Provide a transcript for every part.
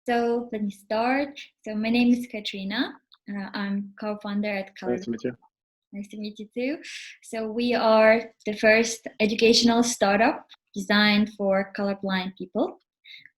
So let me start. So my name is Katrina. I'm co-founder at ColorBlind. Nice to meet you. Nice to meet you too. So we are the first educational startup designed for colorblind people.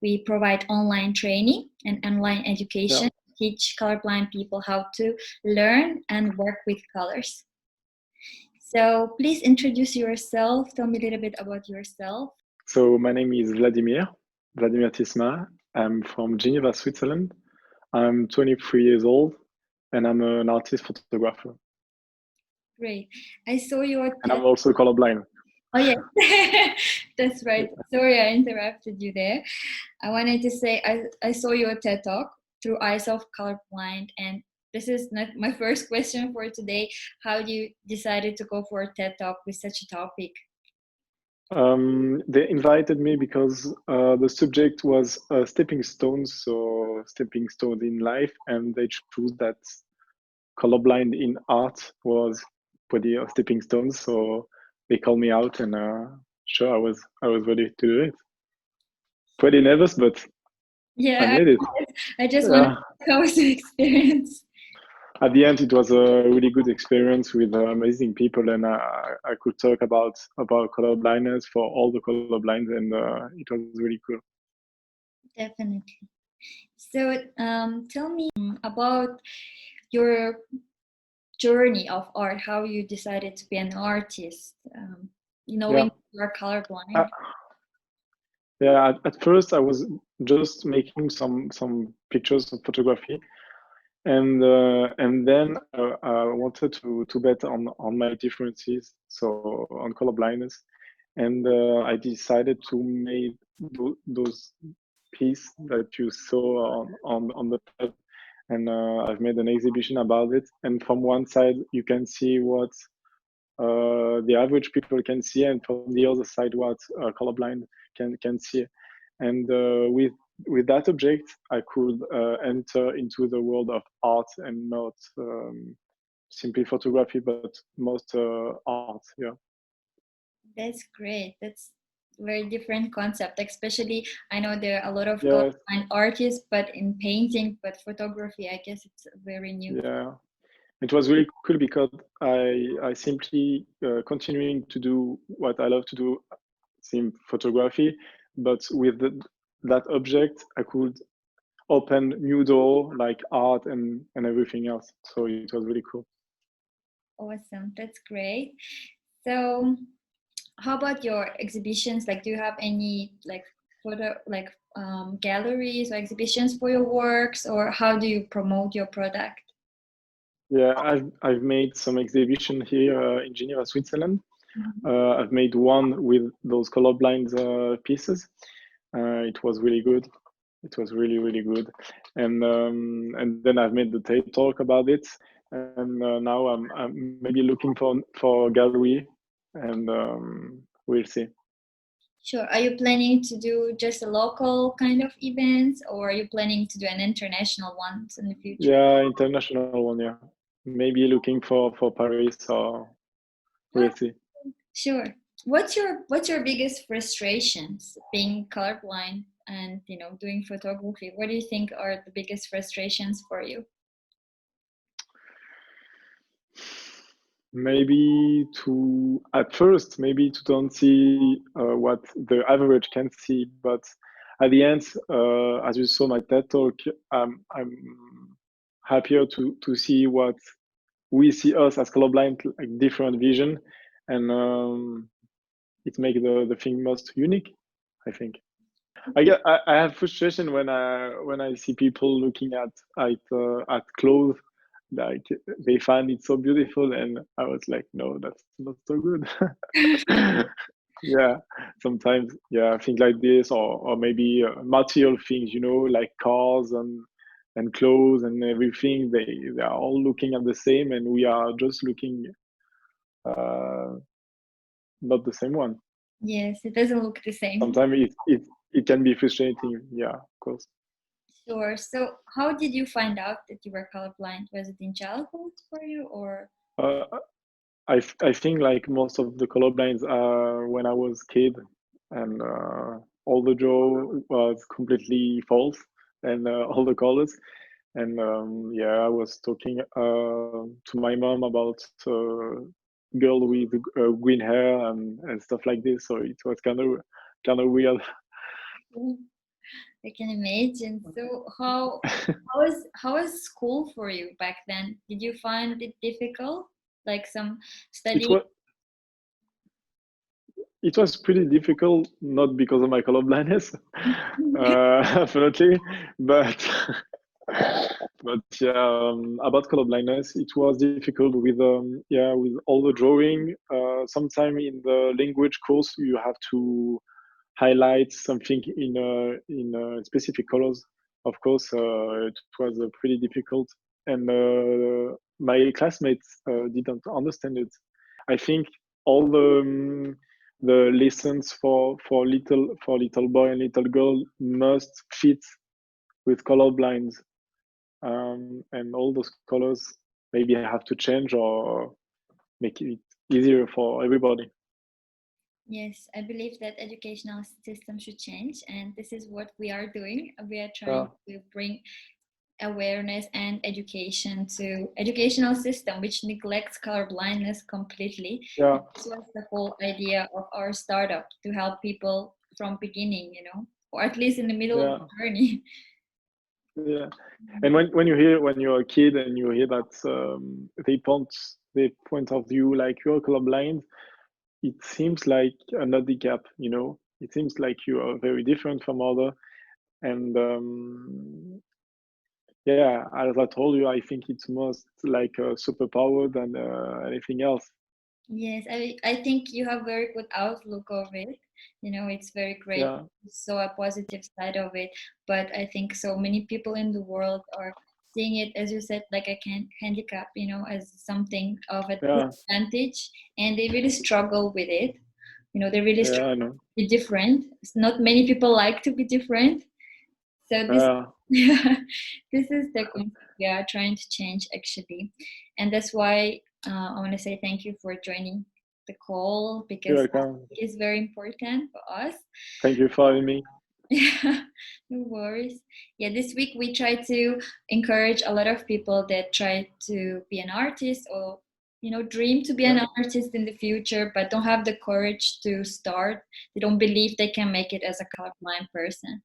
We provide online training and online education, teach colorblind people how to learn and work with colors. So please introduce yourself. Tell me a little bit about yourself. So my name is Vladimir Tisma. I'm from Geneva, Switzerland. I'm 23 years old and I'm an artist photographer. Great. I saw your And I'm also colorblind. Oh, yes. That's right. Sorry, I interrupted you there. I wanted to say I saw your TED Talk through Eyes of Colorblind, and this is not my first question for today. How you decided to go for a TED Talk with such a topic? They invited me because the subject was stepping stones, so stepping stones in life, and they chose that colorblind in art was pretty stepping stones. So they called me out, and sure, I was ready to do it. Pretty nervous, but I made it. I just want to know how was the experience. At the end, it was a really good experience with amazing people, and I could talk about color blindness for all the color blinds, and it was really cool. Definitely. So tell me about your journey of art, how you decided to be an artist, knowing you're colorblind. Yeah, at first I was just making some pictures of photography, and then I wanted to bet on my differences, so on color blindness, and I decided to make those piece that you saw on the tab, and I've made an exhibition about it. And from one side you can see what the average people can see, and from the other side what colorblind can see. And with that object, I could enter into the world of art and not simply photography, but most art. Yeah. That's great. That's very different concept. Especially, I know there are a lot of Yes. colorblind artists, but in painting, but photography, I guess it's very new. Yeah. It was really cool because I simply continuing to do what I love to do, sim photography, but with that object, I could open new door like art and everything else. So it was really cool. Awesome. That's great. So how about your exhibitions? Like, do you have any like photo like galleries or exhibitions for your works, or how do you promote your product? Yeah, I've made some exhibition here in Geneva, Switzerland. I've made one with those colorblind pieces. It was really good. It was really good. And then I've made the TED talk about it. And now I'm maybe looking for a gallery, and we'll see. Sure. Are you planning to do just a local kind of events, or are you planning to do an international ones in the future? Yeah, international one. Yeah, maybe looking for Paris, or we'll see. Sure. What's your biggest frustrations being colorblind and doing photography? What do you think are the biggest frustrations for you? Maybe to at first maybe to don't see what the average can see, but at the end, as you saw my TED talk, I'm happier to see what we see us as colorblind, like different vision, and it makes the thing most unique, I think. I have frustration when I see people looking at clothes, like they find it so beautiful, and I was like, no, that's not so good. Yeah, sometimes, yeah, things like this, or maybe material things, like cars and clothes and everything. They are all looking at the same, and we are just looking uh, not the same one. Yes, it doesn't look the same. Sometimes it can be frustrating. Yeah, of course. Sure. So how did you find out that you were colorblind? Was it in childhood for you, or? Uh, I think like most of the colorblinds when I was kid, and all the jaw was completely false, and all the colors. And yeah, I was talking to my mom about girl with green hair and stuff like this. So it was kind of weird. I can imagine. So how was school for you back then? Did you find it difficult? Like some It study? was it was pretty difficult, not because of my color blindness, definitely, but but yeah, about color blindness, it was difficult with yeah, with all the drawing. Sometime in the language course, you have to highlight something in specific colors. Of course, it was pretty difficult, and my classmates didn't understand it. I think all the lessons for little boy and little girl must fit with color blinds, and all those colors maybe have to change or make it easier for everybody. Yes, I believe that educational system should change, and this is what we are doing. We are Yeah, trying to bring awareness and education to educational system which neglects color blindness completely. yeah, And this was the whole idea of our startup, to help people from beginning, or at least in the middle of yeah, the journey. yeah. And when you're a kid and you hear that they point of view like you're colorblind, it seems like a handicap. It seems like you are very different from other. And yeah, as I told you, I think it's most like a superpower than anything else. Yes, I think you have very good outlook of it. It's very great. Yeah, So a positive side of it. But I think so many people in the world are seeing it, as you said, like a handicap, as something of a yeah, disadvantage, and they really struggle with it. They really yeah, struggle I to know. be different. Not many people like to be different. So this, Yeah, this is the concept we are trying to change actually, and that's why I want to say thank you for joining the call, you're because welcome. it is very important for us. Thank you for having me. Yeah, no worries. Yeah, this week we try to encourage a lot of people that try to be an artist, or dream to be Yeah, an artist in the future, but don't have the courage to start. They don't believe they can make it as a colorblind person.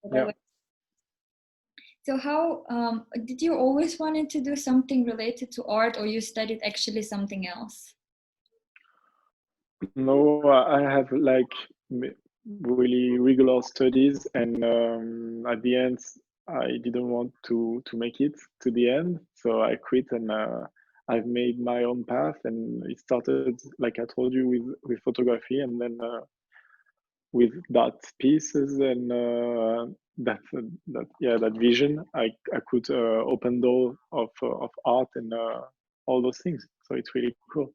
So that yeah. was. So how did you always wanted to do something related to art, or you studied actually something else? No, I have like really regular studies, and at the end, I didn't want to make it to the end, so I quit, and I've made my own path, and it started like I told you with photography, and then with that pieces and that vision, I could open door of art and all those things. So it's really cool.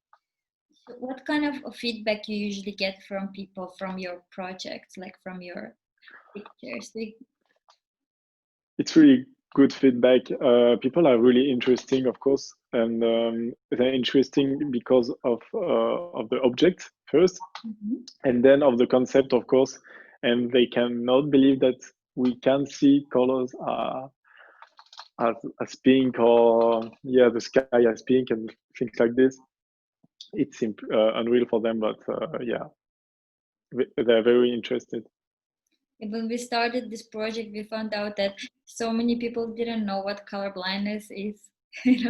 What kind of feedback you usually get from people from your projects, like from your pictures? It's really good feedback. People are really interesting, of course, and they're interesting because of the object first, Mhm. and then of the concept, of course, and they cannot believe that we can see colors as pink, or yeah, the sky as pink and things like this. It's unreal for them, but yeah, they're very interested. When we started this project, we found out that so many people didn't know what color blindness is. It's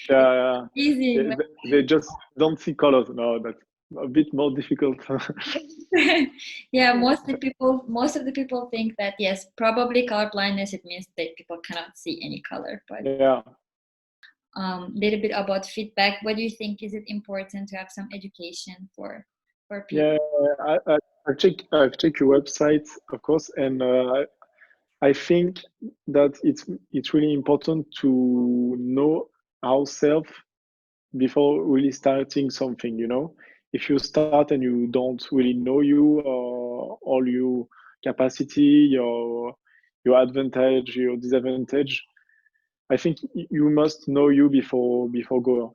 Yeah, amazing. yeah. They just don't see colors. No, that's a bit more difficult. Yeah, most of the people think that yes, probably color blindness, it means that people cannot see any color. But Yeah, little bit about feedback. What do you think? Is it important to have some education for people? yeah. I've checked your website, of course, and I think that it's really important to know ourselves before really starting something. If you start and you don't really know you, or all your capacity, your advantage, your disadvantage, I think you must know you before go.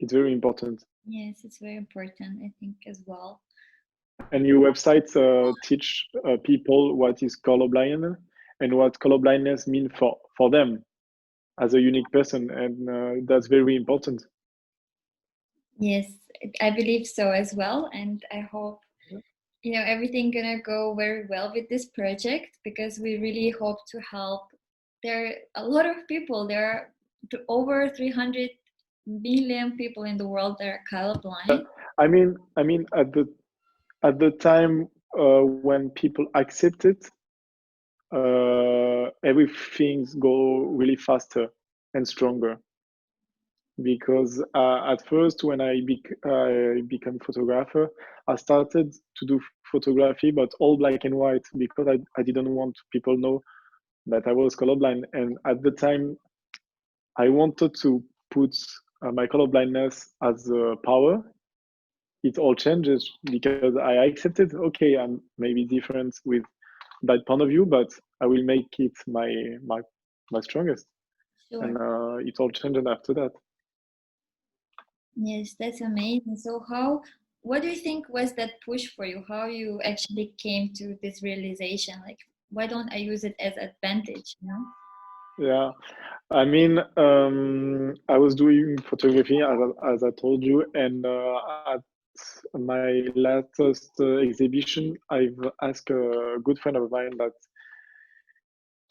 It's very important. Yes, it's very important, I think, as well. And your website teach people what is colorblind. and what colorblindness means for them as a unique person, and that's very important. Yes, I believe so as well, and I hope everything gonna go very well with this project, because we really hope to help. There are a lot of people. There are over 300 million people in the world that are colorblind. I mean, at the time when people accept it, everything's go really faster and stronger. Because at first, when I became photographer, I started to do photography, but all black and white, because I didn't want people know that I was colorblind. And at the time, I wanted to put my colorblindness as a power. It all changes because I accepted, okay, I'm maybe different with that point of view, but I will make it my strongest. Sure. And it all changed after that. Yes, that's amazing. So what do you think was that push for you? How you actually came to this realization? Like, why don't I use it as advantage, Yeah, I mean, I was doing photography as I told you, and at my latest exhibition, I've asked a good friend of mine that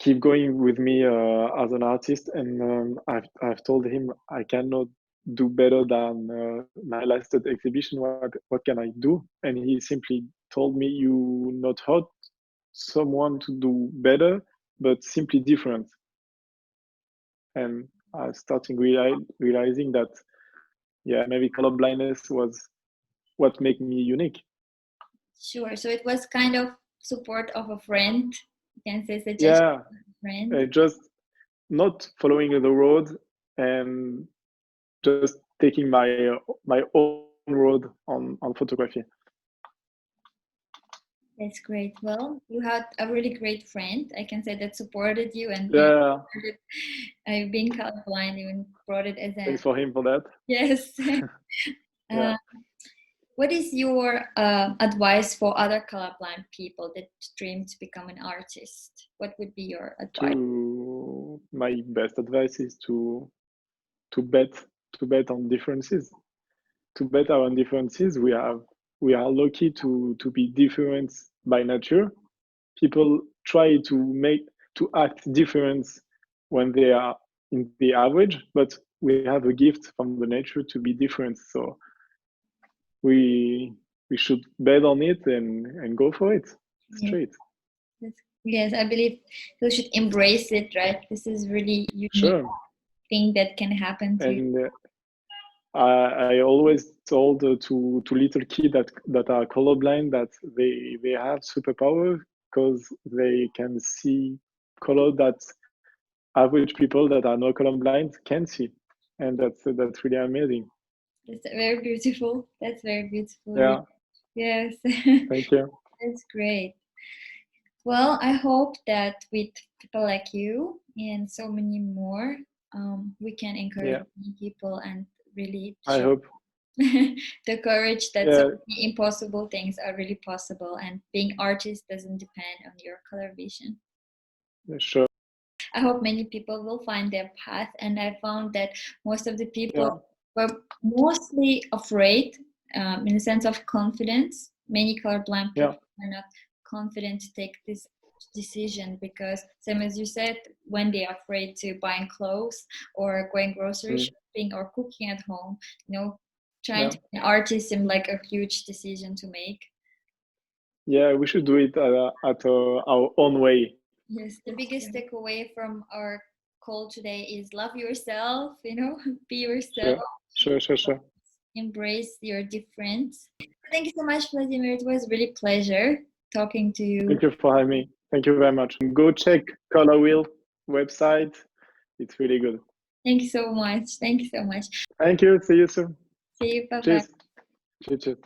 keep going with me as an artist, and I've told him I cannot do better than my last exhibition. What can I do? And he simply told me, you not hurt someone to do better, but simply different. And I started realizing that, yeah, maybe colorblindness was what made me unique. Sure. So it was kind of support of a friend. You can say suggestion Yeah, of a friend. just not following the road and just taking my own road on photography. That's great. Well, you had a really great friend. I can say that supported you and Yeah, being colorblind, even brought it as a thanks for him for that. yes. Yeah. What is your advice for other colorblind people that dream to become an artist? What would be your advice? My best advice is to bet on differences. To bet our differences, we are lucky to be different by nature. People try to act different when they are in the average, but we have a gift from the nature to be different. So we should bet on it and go for it straight. Yes, I believe you should embrace it, right? This is really unique Sure. thing that can happen to you. And I always told to little kids that are colorblind that they have superpower because they can see color that average people that are not colorblind can see, and that's really amazing. That's very beautiful. That's very beautiful. Yeah, Yes. thank you. That's great. Well, I hope that with people like you and so many more, we can encourage many people and really I show hope. the courage that so Yeah, many impossible things are really possible, and being artist doesn't depend on your color vision. sure. I hope many people will find their path, and I found that most of the people were mostly afraid, in the sense of confidence. Many colorblind people are not confident to take this decision because, same as you said, when they are afraid to buying clothes or going grocery shopping or cooking at home, trying to be an artist seemed like a huge decision to make. Yeah, we should do it at our own way. Yes, the biggest takeaway from our call today is love yourself, be yourself. Sure. Embrace your difference. Thank you so much, Vladimir. It was really pleasure talking to you. Thank you for having me. Thank you very much. Go check Color Wheel website. It's really good. Thank you so much. Thank you so much. Thank you. See you soon. See you. Bye-bye. Cheers. Cheers.